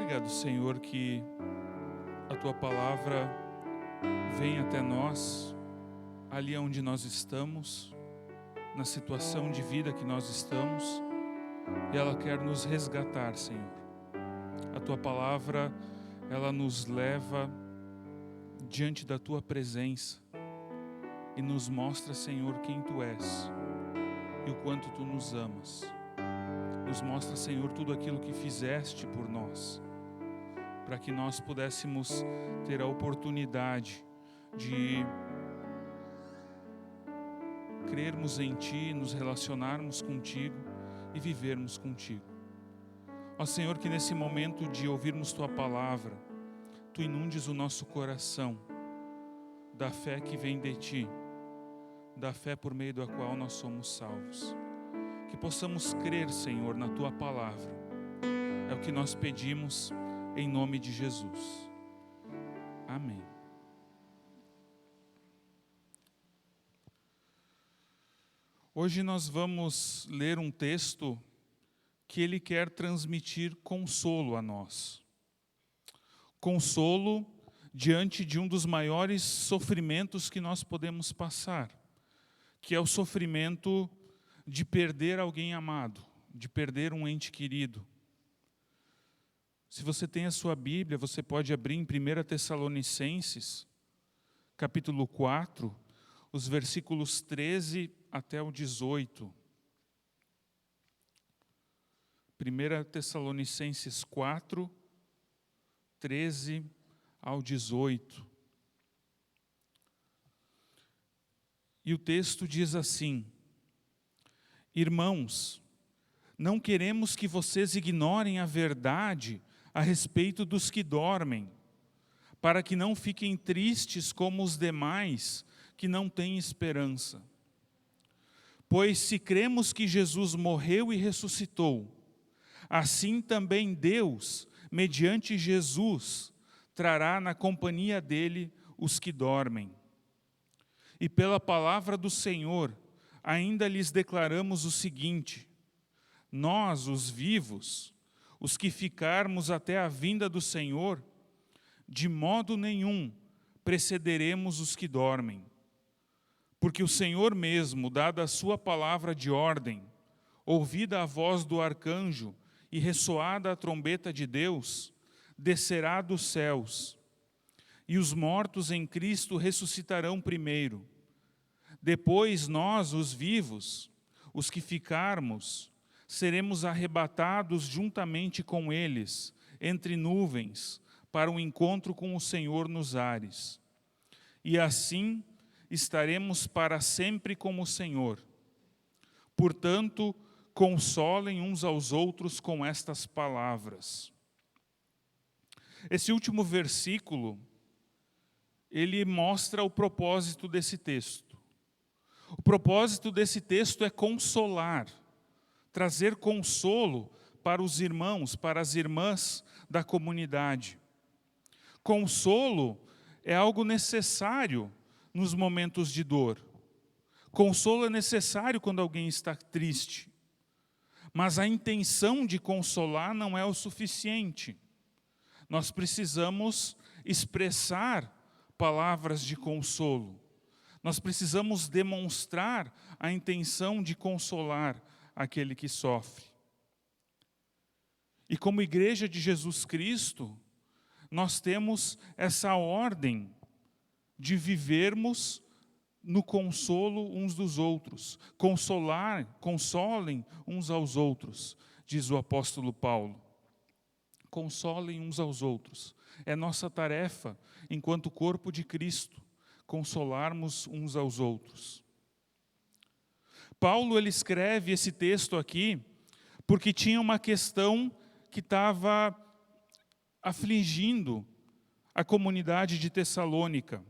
Obrigado, Senhor, que a Tua palavra vem até nós, ali onde nós estamos, na situação de vida que nós estamos, e ela quer nos resgatar, Senhor. A Tua palavra, ela nos leva diante da Tua presença e nos mostra, Senhor, quem Tu és e o quanto Tu nos amas. Nos mostra, Senhor, tudo aquilo que fizeste por nós, para que nós pudéssemos ter a oportunidade de crermos em Ti, nos relacionarmos contigo e vivermos contigo. Ó Senhor, que nesse momento de ouvirmos Tua palavra, Tu inundes o nosso coração da fé que vem de Ti, da fé por meio da qual nós somos salvos. Que possamos crer, Senhor, na Tua palavra. É o que nós pedimos em nome de Jesus. Amém. Hoje nós vamos ler um texto que ele quer transmitir consolo a nós. Consolo diante de um dos maiores sofrimentos que nós podemos passar, que é o sofrimento de perder alguém amado, de perder um ente querido. Se você tem a sua Bíblia, você pode abrir em 1 Tessalonicenses, capítulo 4, os versículos 13 até o 18. 1 Tessalonicenses 4, 13 ao 18. E o texto diz assim: Irmãos, não queremos que vocês ignorem a verdade a respeito dos que dormem, para que não fiquem tristes como os demais que não têm esperança. Pois se cremos que Jesus morreu e ressuscitou, assim também Deus, mediante Jesus, trará na companhia dele os que dormem. E pela palavra do Senhor, ainda lhes declaramos o seguinte: nós, os vivos, os que ficarmos até a vinda do Senhor, de modo nenhum precederemos os que dormem. Porque o Senhor mesmo, dada a sua palavra de ordem, ouvida a voz do arcanjo e ressoada a trombeta de Deus, descerá dos céus, e os mortos em Cristo ressuscitarão primeiro. Depois nós, os vivos, os que ficarmos, seremos arrebatados juntamente com eles, entre nuvens, para o encontro com o Senhor nos ares. E assim estaremos para sempre com o Senhor. Portanto, consolem uns aos outros com estas palavras. Esse último versículo, ele mostra o propósito desse texto. O propósito desse texto é consolar, trazer consolo para os irmãos, para as irmãs da comunidade. Consolo é algo necessário nos momentos de dor. Consolo é necessário quando alguém está triste. Mas a intenção de consolar não é o suficiente. Nós precisamos expressar palavras de consolo. Nós precisamos demonstrar a intenção de consolar aquele que sofre. E como igreja de Jesus Cristo, nós temos essa ordem de vivermos no consolo uns dos outros. Consolem uns aos outros, diz o apóstolo Paulo. Consolem uns aos outros. É nossa tarefa, enquanto corpo de Cristo, consolarmos uns aos outros. Paulo, ele escreve esse texto aqui porque tinha uma questão que estava afligindo a comunidade de Tessalônica.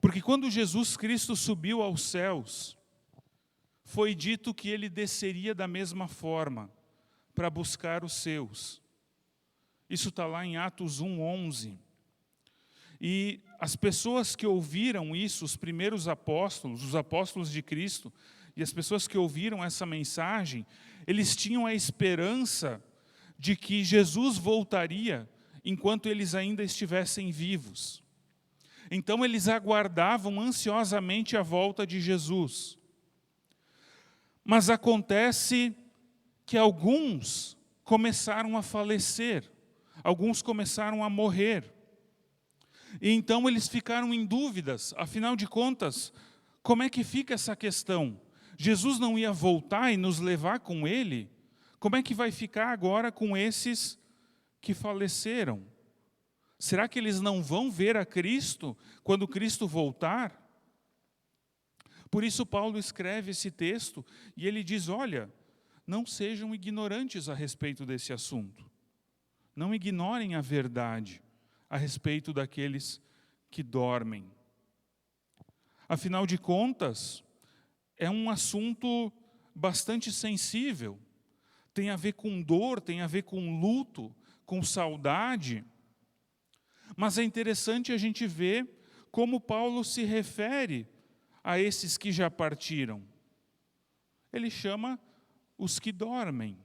Porque quando Jesus Cristo subiu aos céus, foi dito que ele desceria da mesma forma para buscar os seus. Isso está lá em Atos 1:11. E as pessoas que ouviram isso, os primeiros apóstolos, os apóstolos de Cristo, e as pessoas que ouviram essa mensagem, eles tinham a esperança de que Jesus voltaria enquanto eles ainda estivessem vivos. Então eles aguardavam ansiosamente a volta de Jesus. Mas acontece que alguns começaram a falecer, alguns começaram a morrer. E então eles ficaram em dúvidas, afinal de contas, como é que fica essa questão? Jesus não ia voltar e nos levar com ele? Como é que vai ficar agora com esses que faleceram? Será que eles não vão ver a Cristo quando Cristo voltar? Por isso Paulo escreve esse texto e ele diz, olha, não sejam ignorantes a respeito desse assunto. Não ignorem a verdade a respeito daqueles que dormem. Afinal de contas, é um assunto bastante sensível. Tem a ver com dor, tem a ver com luto, com saudade. Mas é interessante a gente ver como Paulo se refere a esses que já partiram. Ele chama os que dormem.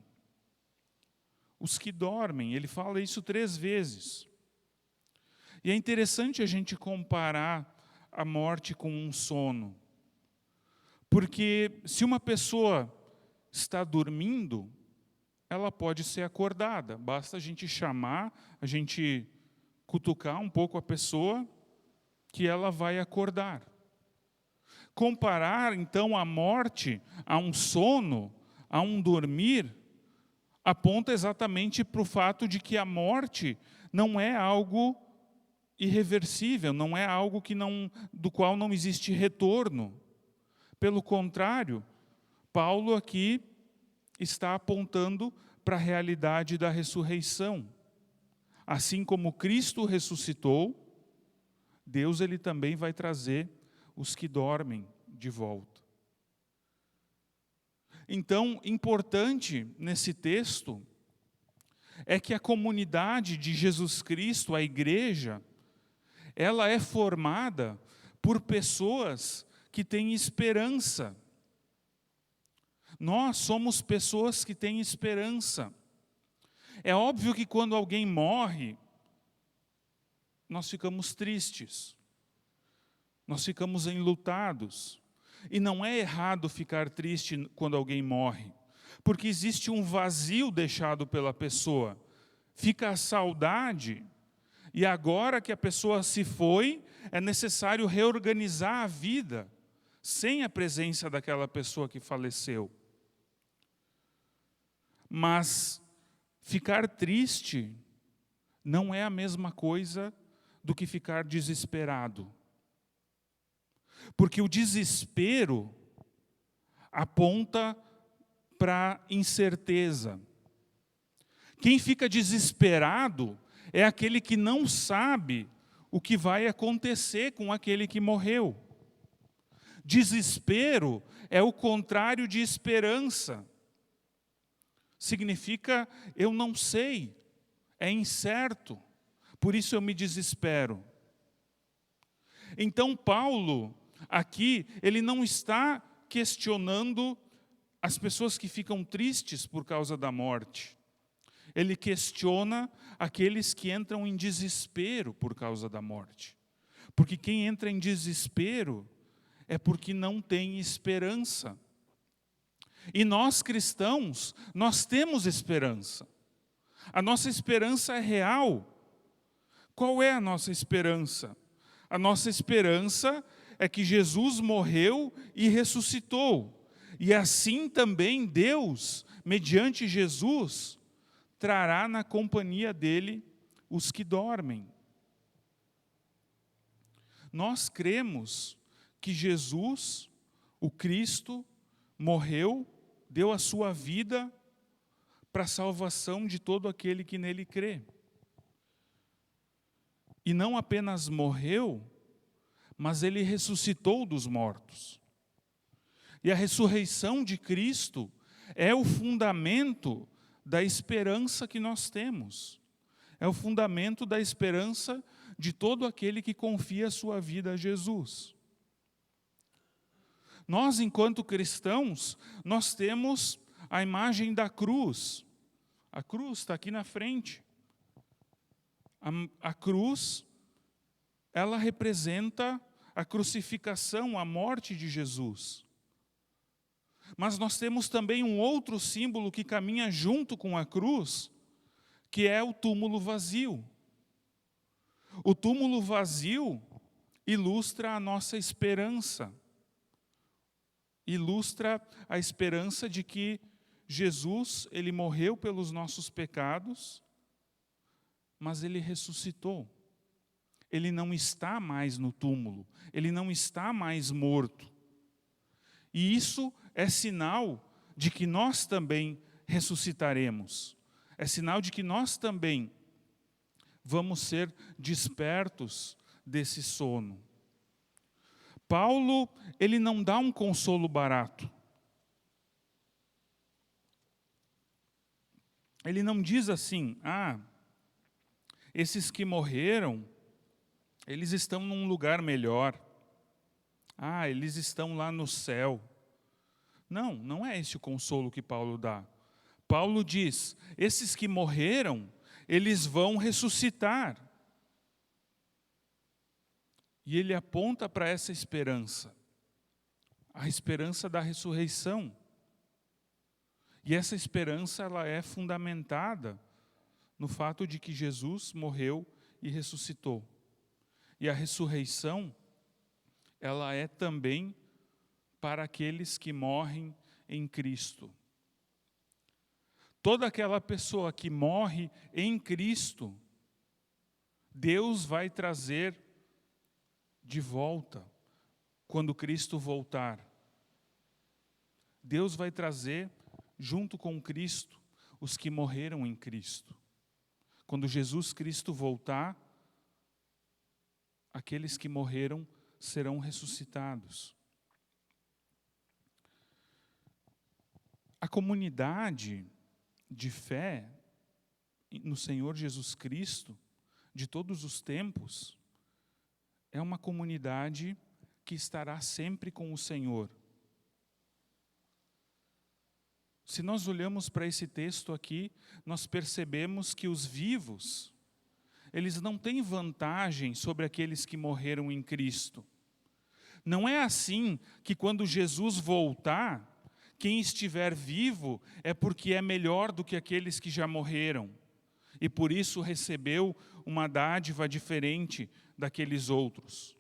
Os que dormem, ele fala isso 3 vezes. E é interessante a gente comparar a morte com um sono. Porque se uma pessoa está dormindo, ela pode ser acordada. Basta a gente chamar, a gente cutucar um pouco a pessoa, que ela vai acordar. Comparar, então, a morte a um sono, a um dormir, aponta exatamente para o fato de que a morte não é algo irreversível, não é algo do qual não existe retorno. Pelo contrário, Paulo aqui está apontando para a realidade da ressurreição. Assim como Cristo ressuscitou, Deus ele também vai trazer os que dormem de volta. Então, importante nesse texto é que a comunidade de Jesus Cristo, a igreja, ela é formada por pessoas que têm esperança. Nós somos pessoas que têm esperança. É óbvio que quando alguém morre, nós ficamos tristes, nós ficamos enlutados. E não é errado ficar triste quando alguém morre, porque existe um vazio deixado pela pessoa. Fica a saudade, e agora que a pessoa se foi, é necessário reorganizar a vida, sem a presença daquela pessoa que faleceu. Mas ficar triste não é a mesma coisa do que ficar desesperado. Porque o desespero aponta para incerteza. Quem fica desesperado é aquele que não sabe o que vai acontecer com aquele que morreu. Desespero é o contrário de esperança. Significa, eu não sei, é incerto, por isso eu me desespero. Então Paulo, aqui, ele não está questionando as pessoas que ficam tristes por causa da morte. Ele questiona aqueles que entram em desespero por causa da morte. Porque quem entra em desespero é porque não tem esperança. E nós cristãos, nós temos esperança. A nossa esperança é real. Qual é a nossa esperança? A nossa esperança é que Jesus morreu e ressuscitou. E assim também Deus, mediante Jesus, trará na companhia dele os que dormem. Nós cremos que Jesus, o Cristo, morreu, deu a sua vida para a salvação de todo aquele que nele crê. E não apenas morreu, mas ele ressuscitou dos mortos. E a ressurreição de Cristo é o fundamento da esperança que nós temos. É o fundamento da esperança de todo aquele que confia a sua vida a Jesus. Nós, enquanto cristãos, nós temos a imagem da cruz, A cruz está aqui na frente. A cruz, ela representa a crucificação, a morte de Jesus. Mas nós temos também um outro símbolo que caminha junto com a cruz, que é o túmulo vazio. O túmulo vazio ilustra a nossa esperança. Ilustra a esperança de que Jesus, ele morreu pelos nossos pecados, mas ele ressuscitou. Ele não está mais no túmulo, ele não está mais morto. E isso é sinal de que nós também ressuscitaremos. É sinal de que nós também vamos ser despertos desse sono. Paulo, ele não dá um consolo barato. Ele não diz assim, esses que morreram, eles estão num lugar melhor. Eles estão lá no céu. Não, não é esse o consolo que Paulo dá. Paulo diz, esses que morreram, eles vão ressuscitar. E ele aponta para essa esperança, a esperança da ressurreição. E essa esperança, ela é fundamentada no fato de que Jesus morreu e ressuscitou. E a ressurreição, ela é também para aqueles que morrem em Cristo. Toda aquela pessoa que morre em Cristo, Deus vai trazer de volta quando Cristo voltar. Deus vai trazer junto com Cristo os que morreram em Cristo. Quando Jesus Cristo voltar, aqueles que morreram serão ressuscitados. A comunidade de fé no Senhor Jesus Cristo, de todos os tempos, é uma comunidade que estará sempre com o Senhor. Se nós olhamos para esse texto aqui, nós percebemos que os vivos, eles não têm vantagem sobre aqueles que morreram em Cristo. Não é assim que quando Jesus voltar, quem estiver vivo é porque é melhor do que aqueles que já morreram. E por isso recebeu uma dádiva diferente daqueles outros.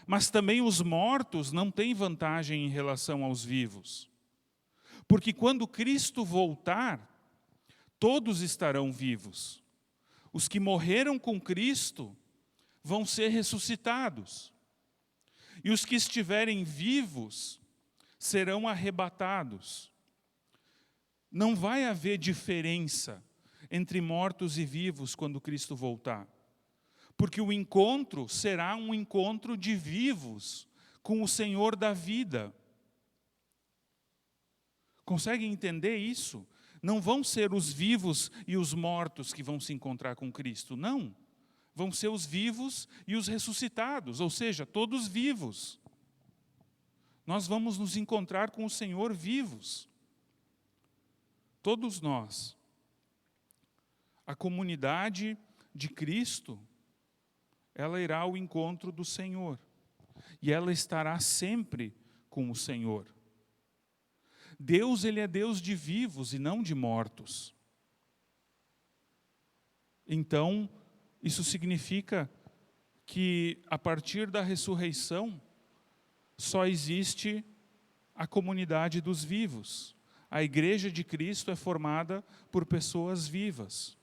Mas também os mortos não têm vantagem em relação aos vivos. Porque quando Cristo voltar, todos estarão vivos. Os que morreram com Cristo vão ser ressuscitados. E os que estiverem vivos serão arrebatados. Não vai haver diferença entre mortos e vivos quando Cristo voltar. Porque o encontro será um encontro de vivos com o Senhor da vida. Conseguem entender isso? Não vão ser os vivos e os mortos que vão se encontrar com Cristo, não. Vão ser os vivos e os ressuscitados, ou seja, todos vivos. Nós vamos nos encontrar com o Senhor vivos. Todos nós. A comunidade de Cristo, ela irá ao encontro do Senhor. E ela estará sempre com o Senhor. Deus, ele é Deus de vivos e não de mortos. Então, isso significa que a partir da ressurreição, só existe a comunidade dos vivos. A igreja de Cristo é formada por pessoas vivas.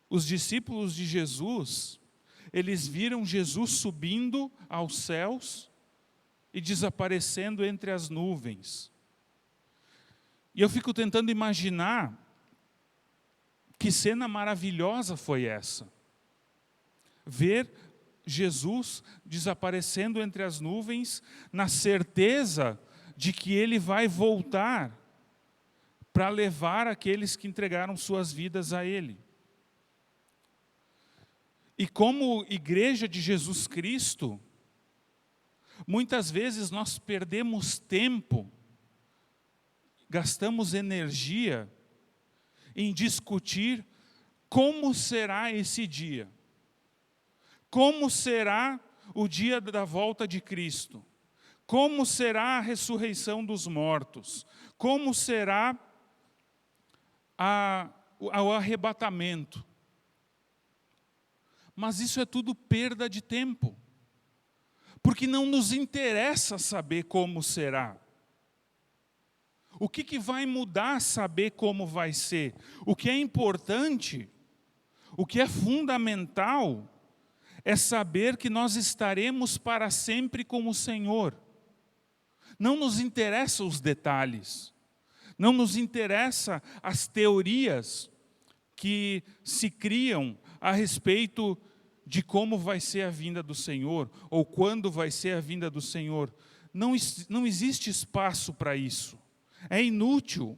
Os discípulos de Jesus, eles viram Jesus subindo aos céus e desaparecendo entre as nuvens. E eu fico tentando imaginar que cena maravilhosa foi essa. Ver Jesus desaparecendo entre as nuvens, na certeza de que Ele vai voltar para levar aqueles que entregaram suas vidas a Ele. E como igreja de Jesus Cristo, muitas vezes nós perdemos tempo gastamos energia em discutir como será esse dia. Como será o dia da volta de Cristo? Como será a ressurreição dos mortos? Como será o arrebatamento? Mas isso é tudo perda de tempo, porque não nos interessa saber como será. O que vai mudar saber como vai ser? O que é importante, o que é fundamental, é saber que nós estaremos para sempre com o Senhor. Não nos interessam os detalhes, não nos interessam as teorias que se criam a respeito de como vai ser a vinda do Senhor, ou quando vai ser a vinda do Senhor. Não existe espaço para isso. É inútil.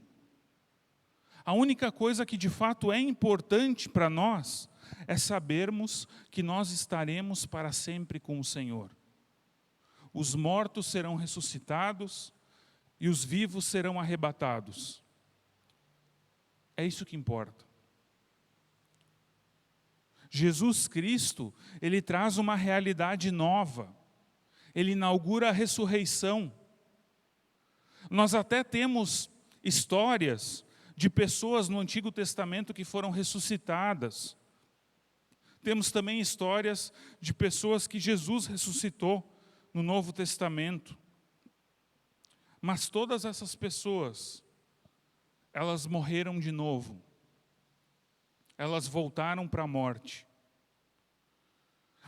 A única coisa que de fato é importante para nós é sabermos que nós estaremos para sempre com o Senhor. Os mortos serão ressuscitados e os vivos serão arrebatados. É isso que importa. Jesus Cristo, Ele traz uma realidade nova. Ele inaugura a ressurreição. Nós até temos histórias de pessoas no Antigo Testamento que foram ressuscitadas. Temos também histórias de pessoas que Jesus ressuscitou no Novo Testamento. Mas todas essas pessoas, elas morreram de novo. Elas voltaram para a morte.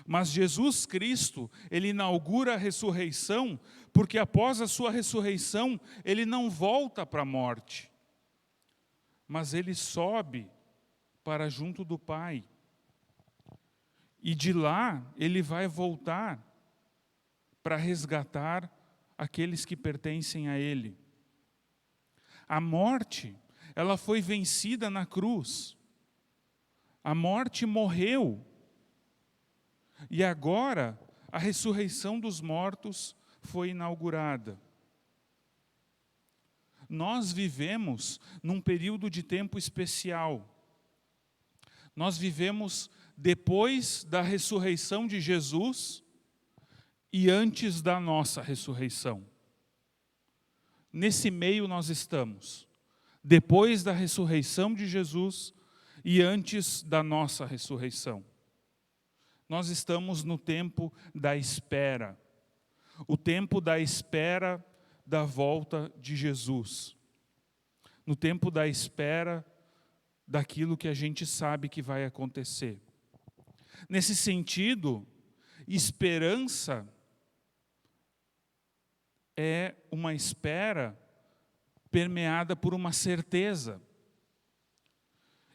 Mas Jesus Cristo, Ele inaugura a ressurreição, porque após a sua ressurreição, Ele não volta para a morte, mas Ele sobe para junto do Pai. E de lá, Ele vai voltar para resgatar aqueles que pertencem a Ele. A morte, ela foi vencida na cruz. A morte morreu. E agora, a ressurreição dos mortos foi inaugurada. Nós vivemos num período de tempo especial. Nós vivemos depois da ressurreição de Jesus e antes da nossa ressurreição. Nesse meio nós estamos, depois da ressurreição de Jesus e antes da nossa ressurreição. Nós estamos no tempo da espera, o tempo da espera da volta de Jesus, no tempo da espera daquilo que a gente sabe que vai acontecer. Nesse sentido, esperança é uma espera permeada por uma certeza.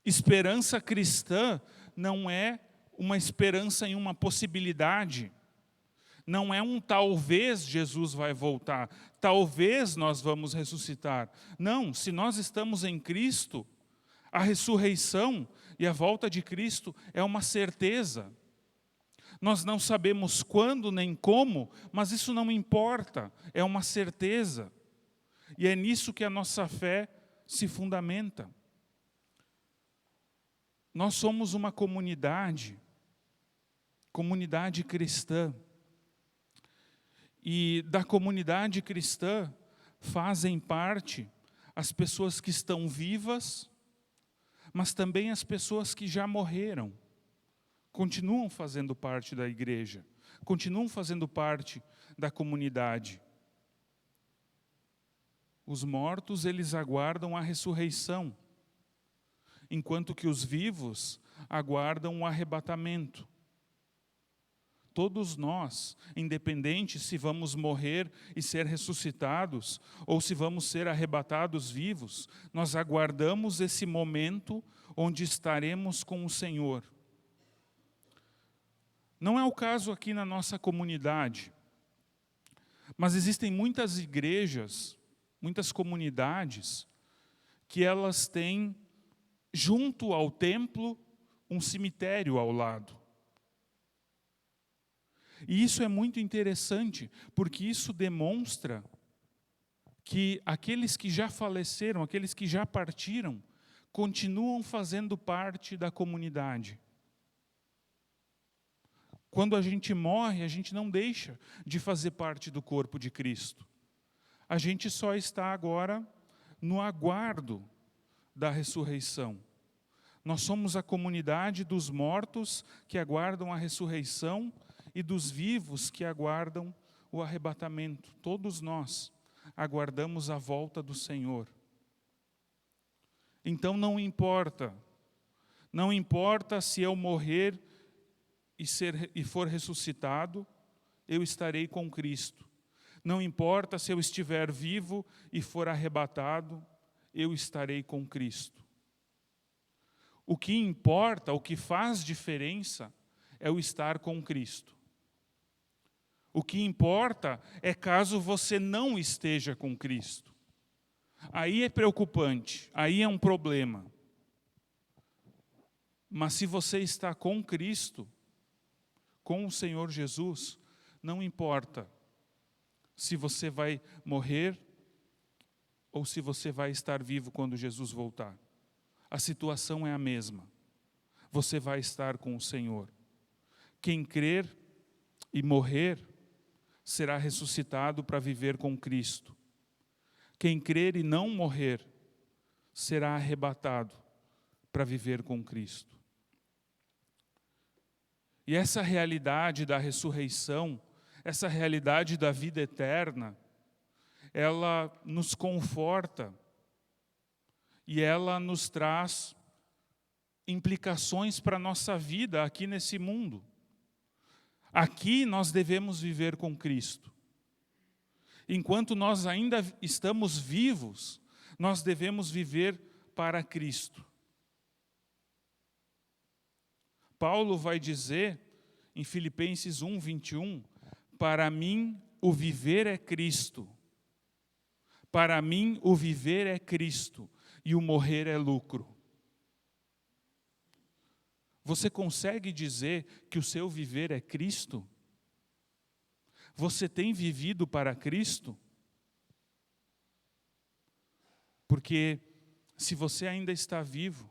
Esperança cristã não é uma esperança em uma possibilidade. Não é um talvez Jesus vai voltar, talvez nós vamos ressuscitar. Não, se nós estamos em Cristo, a ressurreição e a volta de Cristo é uma certeza. Nós não sabemos quando nem como, mas isso não importa, é uma certeza. E é nisso que a nossa fé se fundamenta. Nós somos uma comunidade cristã. E da comunidade cristã fazem parte as pessoas que estão vivas, mas também as pessoas que já morreram. Continuam fazendo parte da igreja, continuam fazendo parte da comunidade. Os mortos, eles aguardam a ressurreição, enquanto que os vivos aguardam o arrebatamento. Todos nós, independente se vamos morrer e ser ressuscitados, ou se vamos ser arrebatados vivos, nós aguardamos esse momento onde estaremos com o Senhor. Não é o caso aqui na nossa comunidade, mas existem muitas igrejas, muitas comunidades, que elas têm, junto ao templo, um cemitério ao lado. E isso é muito interessante, porque isso demonstra que aqueles que já faleceram, aqueles que já partiram, continuam fazendo parte da comunidade. Quando a gente morre, a gente não deixa de fazer parte do corpo de Cristo. A gente só está agora no aguardo da ressurreição. Nós somos a comunidade dos mortos que aguardam a ressurreição e dos vivos que aguardam o arrebatamento. Todos nós aguardamos a volta do Senhor. Então não importa se eu morrer e for ressuscitado, eu estarei com Cristo. Não importa se eu estiver vivo e for arrebatado, eu estarei com Cristo. O que importa, o que faz diferença, é o estar com Cristo. O que importa é caso você não esteja com Cristo. Aí é preocupante, aí é um problema. Mas se você está com Cristo, com o Senhor Jesus, não importa se você vai morrer ou se você vai estar vivo quando Jesus voltar. A situação é a mesma. Você vai estar com o Senhor. Quem crer e morrer será ressuscitado para viver com Cristo. Quem crer e não morrer será arrebatado para viver com Cristo. E essa realidade da ressurreição, essa realidade da vida eterna, ela nos conforta e ela nos traz implicações para a nossa vida aqui nesse mundo. Aqui nós devemos viver com Cristo. Enquanto nós ainda estamos vivos, nós devemos viver para Cristo. Paulo vai dizer em Filipenses 1:21, para mim o viver é Cristo. Para mim o viver é Cristo e o morrer é lucro. Você consegue dizer que o seu viver é Cristo? Você tem vivido para Cristo? Porque se você ainda está vivo,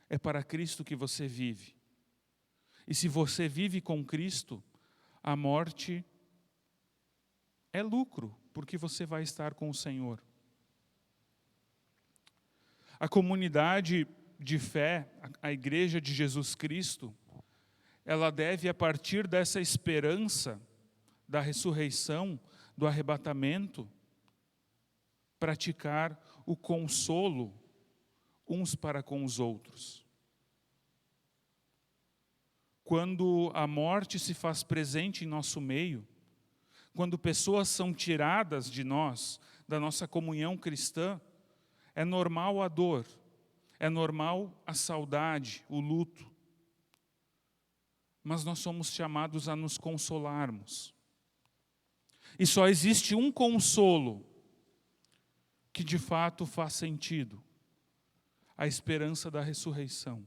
é para Cristo que você vive. E se você vive com Cristo, a morte é lucro, porque você vai estar com o Senhor. A comunidade de fé, a Igreja de Jesus Cristo, ela deve, a partir dessa esperança da ressurreição, do arrebatamento, praticar o consolo uns para com os outros. Quando a morte se faz presente em nosso meio, quando pessoas são tiradas de nós, da nossa comunhão cristã, é normal a dor, é normal a saudade, o luto. Mas nós somos chamados a nos consolarmos. E só existe um consolo que de fato faz sentido: a esperança da ressurreição.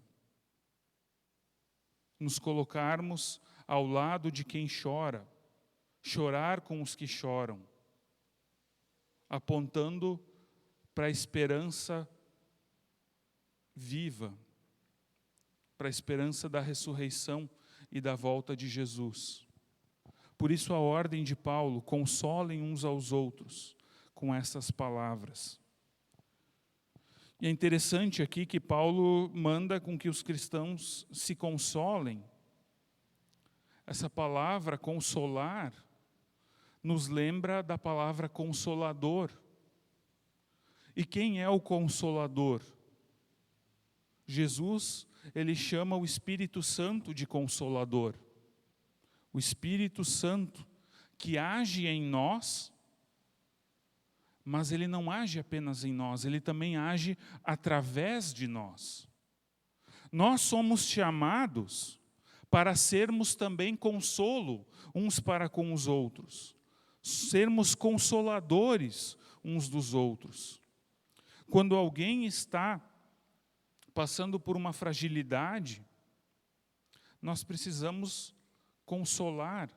Nos colocarmos ao lado de quem chora, chorar com os que choram, apontando para a esperança viva, para a esperança da ressurreição e da volta de Jesus. Por isso a ordem de Paulo: consolem uns aos outros com essas palavras. E é interessante aqui que Paulo manda com que os cristãos se consolem. Essa palavra consolar nos lembra da palavra consolador. E quem é o consolador? Jesus, ele chama o Espírito Santo de consolador. O Espírito Santo que age em nós, mas ele não age apenas em nós, ele também age através de nós. Nós somos chamados para sermos também consolo uns para com os outros, sermos consoladores uns dos outros. Quando alguém está passando por uma fragilidade, nós precisamos consolar,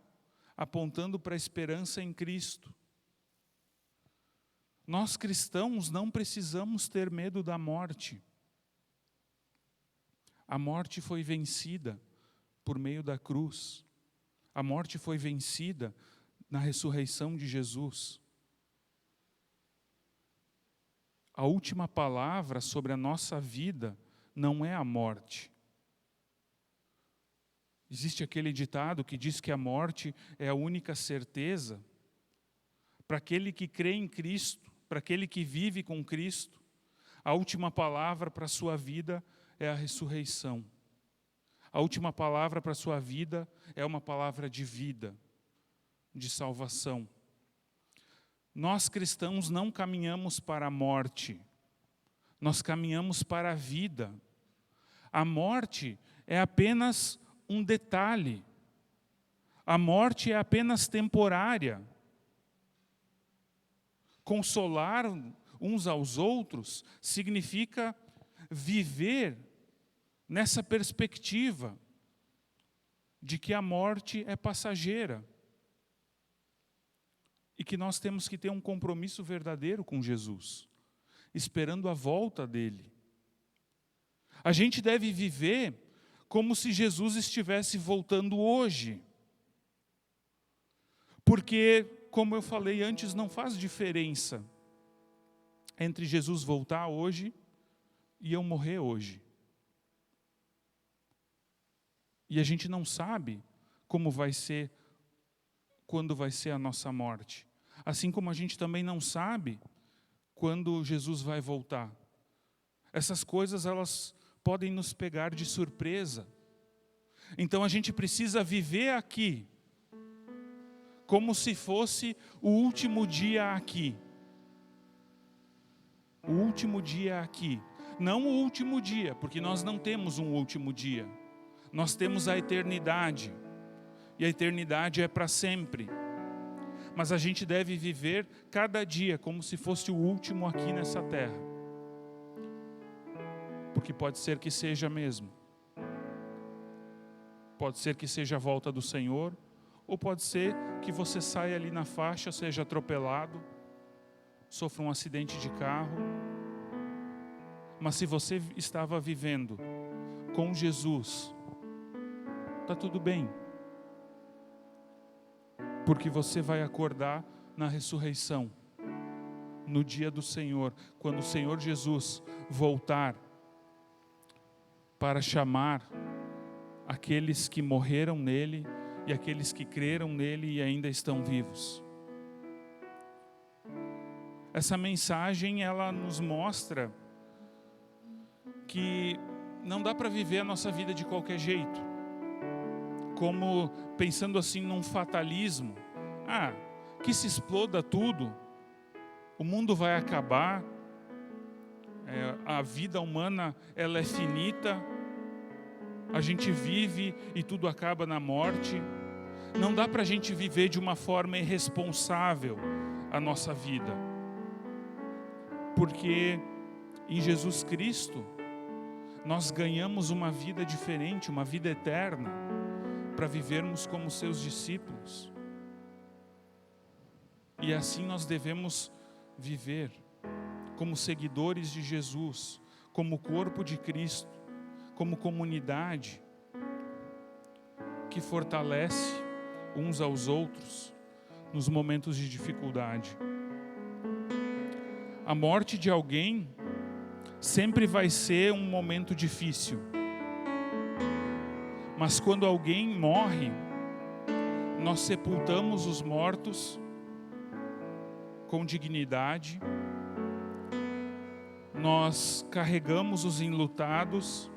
apontando para a esperança em Cristo. Nós cristãos não precisamos ter medo da morte. A morte foi vencida por meio da cruz. A morte foi vencida na ressurreição de Jesus. A última palavra sobre a nossa vida não é a morte. Existe aquele ditado que diz que a morte é a única certeza. Para aquele que crê em Cristo, para aquele que vive com Cristo, a última palavra para a sua vida é a ressurreição. A última palavra para a sua vida é uma palavra de vida, de salvação. Nós cristãos não caminhamos para a morte, nós caminhamos para a vida. A morte é apenas um detalhe. A morte é apenas temporária. Consolar uns aos outros significa viver nessa perspectiva de que a morte é passageira e que nós temos que ter um compromisso verdadeiro com Jesus, esperando a volta dele. A gente deve viver como se Jesus estivesse voltando hoje, porque, como eu falei antes, não faz diferença entre Jesus voltar hoje e eu morrer hoje. E a gente não sabe como vai ser, quando vai ser a nossa morte. Assim como a gente também não sabe quando Jesus vai voltar. Essas coisas, elas podem nos pegar de surpresa. Então a gente precisa viver aqui, como se fosse o último dia aqui. O último dia aqui. Não o último dia, porque nós não temos um último dia. Nós temos a eternidade. E a eternidade é para sempre. Mas a gente deve viver cada dia como se fosse o último aqui nessa terra. Porque pode ser que seja mesmo. Pode ser que seja a volta do Senhor, ou pode ser que você saia ali na faixa, seja atropelado, sofra um acidente de carro. Mas se você estava vivendo com Jesus, está tudo bem. Porque você vai acordar na ressurreição, no dia do Senhor, quando o Senhor Jesus voltar para chamar aqueles que morreram nele e aqueles que creram nele e ainda estão vivos. Essa mensagem, ela nos mostra que não dá para viver a nossa vida de qualquer jeito, como pensando assim num fatalismo. Que se exploda tudo, o mundo vai acabar, a vida humana ela é finita, a gente vive e tudo acaba na morte. Não dá para a gente viver de uma forma irresponsável a nossa vida, porque em Jesus Cristo nós ganhamos uma vida diferente, uma vida eterna, para vivermos como seus discípulos. E assim nós devemos viver como seguidores de Jesus, como corpo de Cristo, como comunidade que fortalece uns aos outros nos momentos de dificuldade. A morte de alguém sempre vai ser um momento difícil. Mas quando alguém morre, nós sepultamos os mortos com dignidade, nós carregamos os enlutados,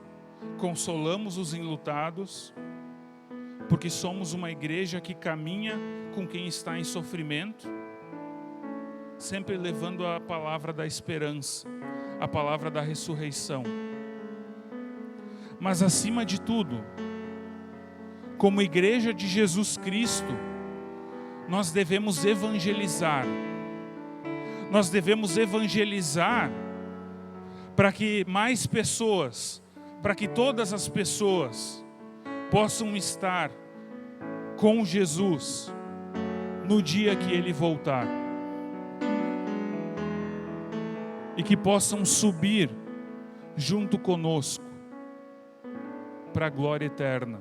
consolamos os enlutados, porque somos uma igreja que caminha com quem está em sofrimento, sempre levando a palavra da esperança, a palavra da ressurreição. Mas acima de tudo, como igreja de Jesus Cristo, nós devemos evangelizar. Nós devemos evangelizar para que mais pessoas, para que todas as pessoas possam estar com Jesus no dia que Ele voltar. e que possam subir junto conosco para a glória eterna.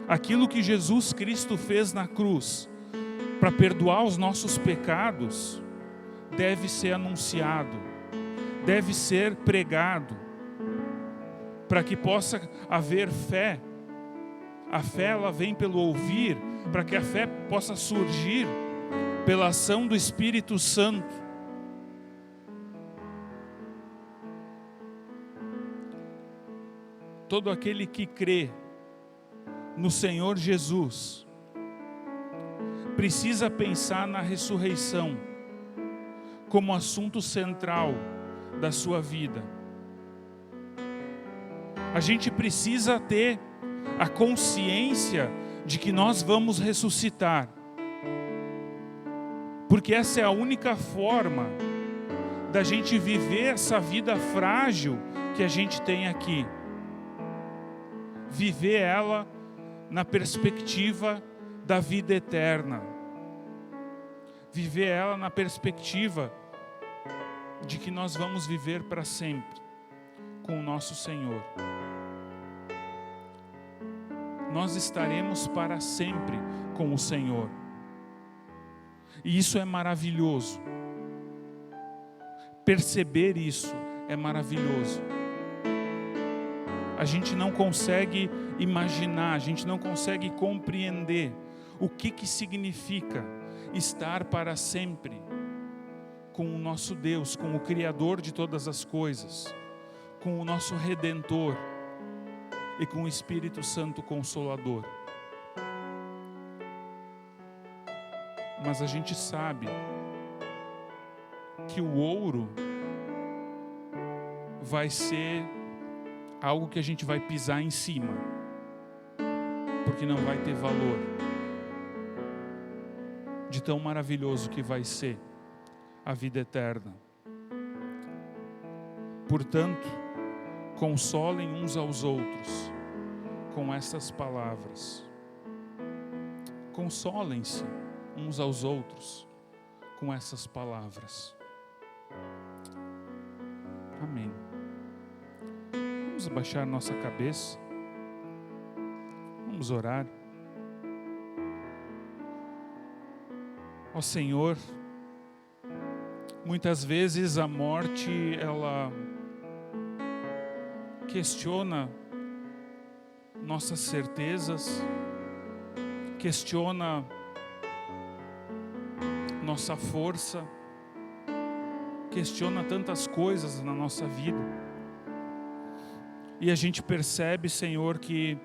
Aquilo que Jesus Cristo fez na cruz para perdoar os nossos pecados deve ser anunciado, deve ser pregado, para que possa haver fé. A fé, ela vem pelo ouvir, para que a fé possa surgir pela ação do Espírito Santo. Todo aquele que crê no Senhor Jesus precisa pensar na ressurreição como assunto central da sua vida. A gente precisa ter a consciência de que nós vamos ressuscitar, porque essa é a única forma da gente viver essa vida frágil que a gente tem aqui. Viver ela na perspectiva da vida eterna. Viver ela na perspectiva de que nós vamos viver para sempre com o nosso Senhor. Nós estaremos para sempre com o Senhor. E isso é maravilhoso. Perceber isso é maravilhoso. A gente não consegue imaginar, a gente não consegue compreender o que significa estar para sempre com o nosso Deus, com o Criador de todas as coisas, com o nosso Redentor e com o Espírito Santo Consolador. Mas a gente sabe que o ouro vai ser algo que a gente vai pisar em cima, porque não vai ter valor de tão maravilhoso que vai ser a vida eterna. Portanto, consolem uns aos outros com essas palavras. Consolem-se uns aos outros com essas palavras. Amém. Vamos abaixar nossa cabeça. Vamos orar. Ó Senhor, muitas vezes a morte, ela questiona nossas certezas, questiona nossa força, questiona tantas coisas na nossa vida. E a gente percebe, Senhor, que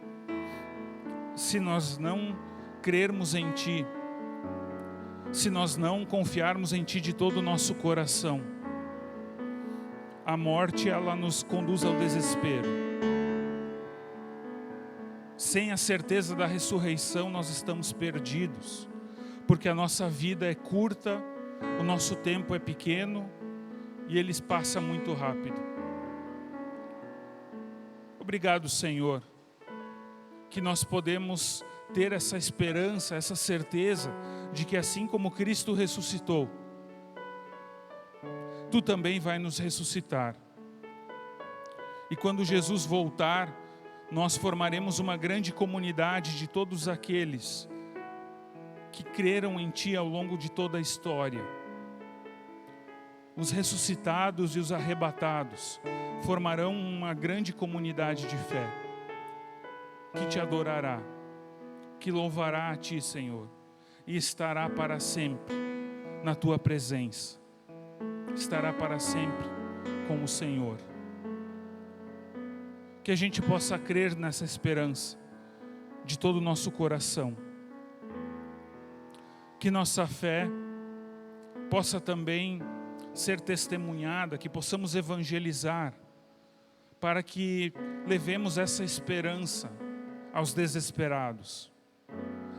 se nós não crermos em Ti, se nós não confiarmos em Ti de todo o nosso coração, a morte, ela nos conduz ao desespero. Sem a certeza da ressurreição, nós estamos perdidos, porque a nossa vida é curta, o nosso tempo é pequeno e ele passa muito rápido. Obrigado, Senhor, que nós podemos ter essa esperança, essa certeza de que assim como Cristo ressuscitou, Tu também vai nos ressuscitar. E quando Jesus voltar, nós formaremos uma grande comunidade de todos aqueles que creram em Ti ao longo de toda a história. Os ressuscitados e os arrebatados formarão uma grande comunidade de fé, que Te adorará, que louvará a Ti, Senhor, e estará para sempre na Tua presença, estará para sempre com o Senhor. Que a gente possa crer nessa esperança de todo o nosso coração, que nossa fé possa também ser testemunhada, que possamos evangelizar, para que levemos essa esperança aos desesperados,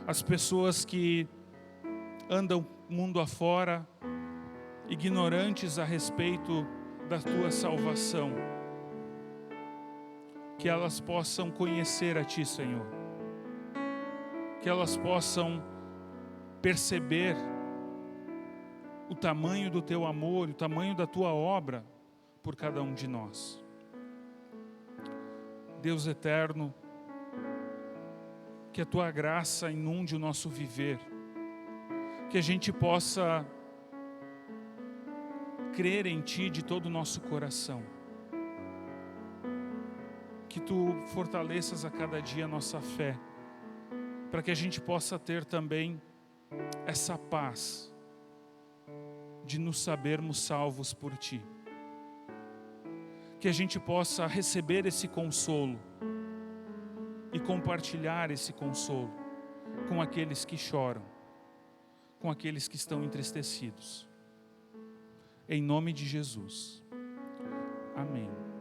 às pessoas que andam mundo afora, ignorantes a respeito da Tua salvação, que elas possam conhecer a Ti, Senhor, que elas possam perceber o tamanho do teu amor, o tamanho da tua obra por cada um de nós. Deus eterno, que a tua graça inunde o nosso viver, que a gente possa crer em ti de todo o nosso coração, que tu fortaleças a cada dia a nossa fé, para que a gente possa ter também essa paz de nos sabermos salvos por ti, que a gente possa receber esse consolo e compartilhar esse consolo com aqueles que choram, com aqueles que estão entristecidos. Em nome de Jesus. Amém.